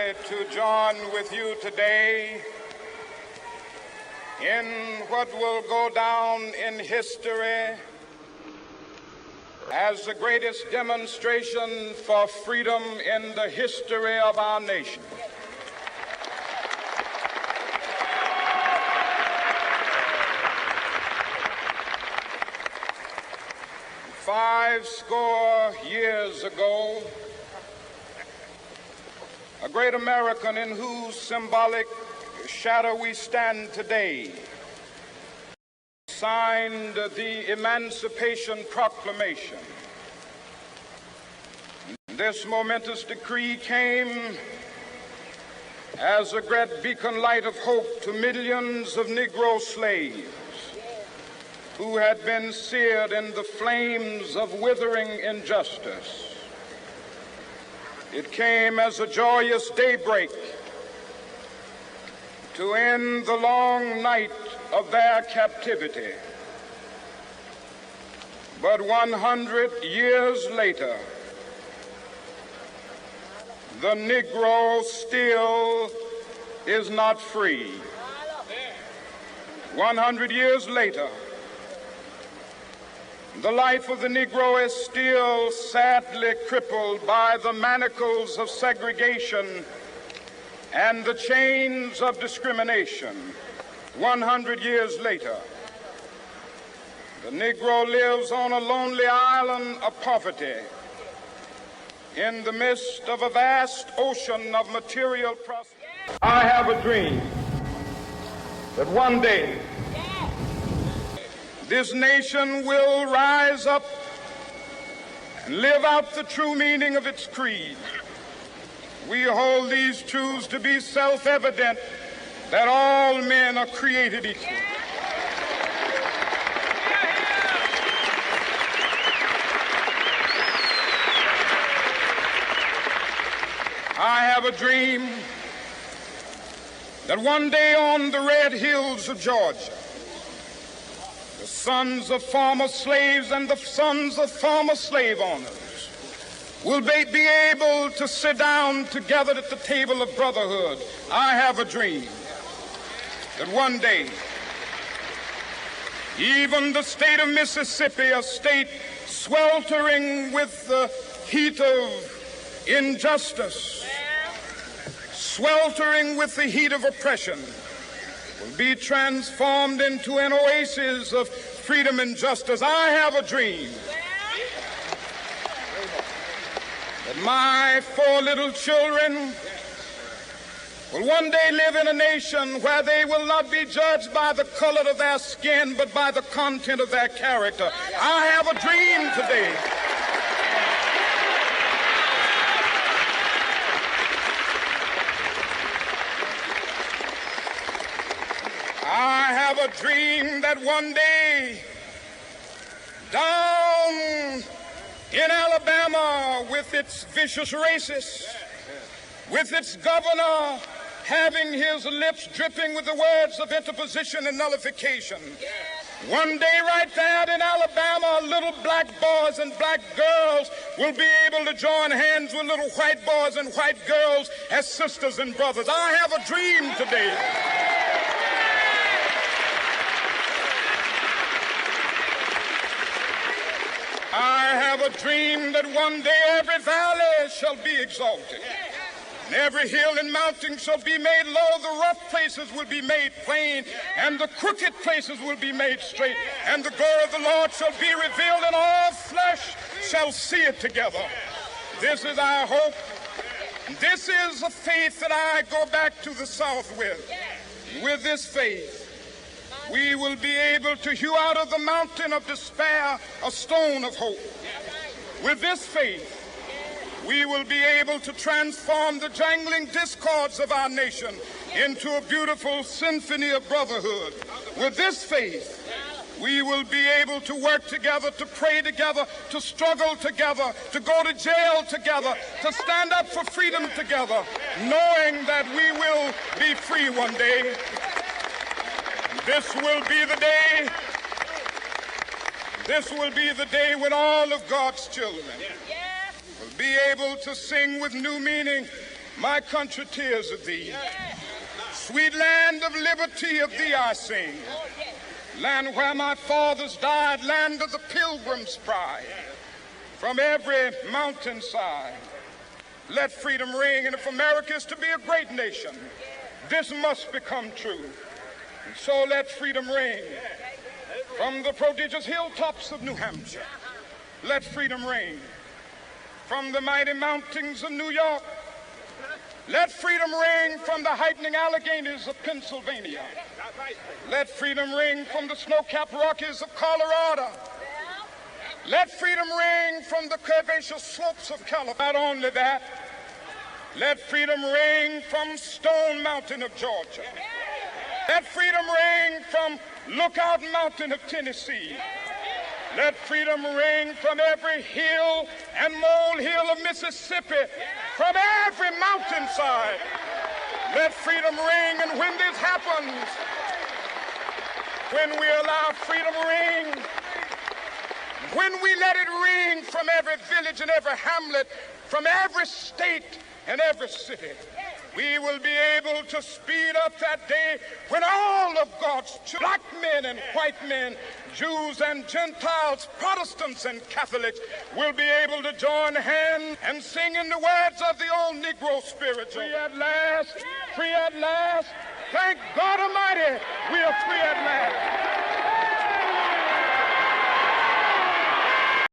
happy to join with you today in what will go down in history as the greatest demonstration for freedom in the history of our nation. Five score years ago, a great American in whose symbolic shadow we stand today signed the Emancipation Proclamation. This momentous decree came as a great beacon light of hope to millions of Negro slaves who had been seared in the flames of withering injustice. It came as a joyous daybreak to end the long night of their captivity. But 100 years later, the Negro still is not free. 100 years later, the life of the Negro is still sadly crippled by the manacles of segregation and the chains of discrimination. 100 years later, the Negro lives on a lonely island of poverty in the midst of a vast ocean of material prosperity. I have a dream that one day this nation will rise up and live out the true meaning of its creed. We hold these truths to be self-evident, that all men are created equal. I have a dream that one day on the red hills of Georgia, the sons of former slaves and the sons of former slave owners will be able to sit down together at the table of brotherhood. I have a dream that one day, even the state of Mississippi, a state sweltering with the heat of injustice, sweltering with the heat of oppression, will be transformed into an oasis of freedom and justice. I have a dream that my 4 little children will one day live in a nation where they will not be judged by the color of their skin, but by the content of their character. I have a dream today a dream that one day down in Alabama, with its vicious racists, with its governor having his lips dripping with the words of interposition and nullification, one day right there in Alabama, little black boys and black girls will be able to join hands with little white boys and white girls as sisters and brothers. I have a dream today that one day every valley shall be exalted, and every hill and mountain shall be made low. The rough places will be made plain, and the crooked places will be made straight, and the glory of the Lord shall be revealed, and all flesh shall see it together. This is our hope. This is a faith that I go back to the South with. With this faith, we will be able to hew out of the mountain of despair a stone of hope. With this faith, we will be able to transform the jangling discords of our nation into a beautiful symphony of brotherhood. With this faith, we will be able to work together, to pray together, to struggle together, to go to jail together, to stand up for freedom together, knowing that we will be free one day. This will be the day. This will be the day when all of God's children will be able to sing with new meaning, My country, tears of thee. Sweet land of liberty, of thee I sing. Land where my fathers died, land of the pilgrim's pride. From every mountainside, let freedom ring. And if America is to be a great nation, this must become true. And so let freedom ring. From the prodigious hilltops of New Hampshire, let freedom ring. From the mighty mountains of New York, let freedom ring. From the heightening Alleghanies of Pennsylvania, let freedom ring. From the snow-capped Rockies of Colorado, let freedom ring. From the curvaceous slopes of California. Not only that, let freedom ring from Stone Mountain of Georgia. Let freedom ring from Lookout Mountain of Tennessee. Let freedom ring from every hill and molehill of Mississippi, from every mountainside. Let freedom ring. And when this happens, when we allow freedom ring, when we let it ring from every village and every hamlet, from every state and every city, we will be able to speed up that day when all of God's children, black men and white men, Jews and Gentiles, Protestants and Catholics, will be able to join hands and sing in the words of the old Negro spiritual. Free at last, free at last. Thank God Almighty, we are free at last.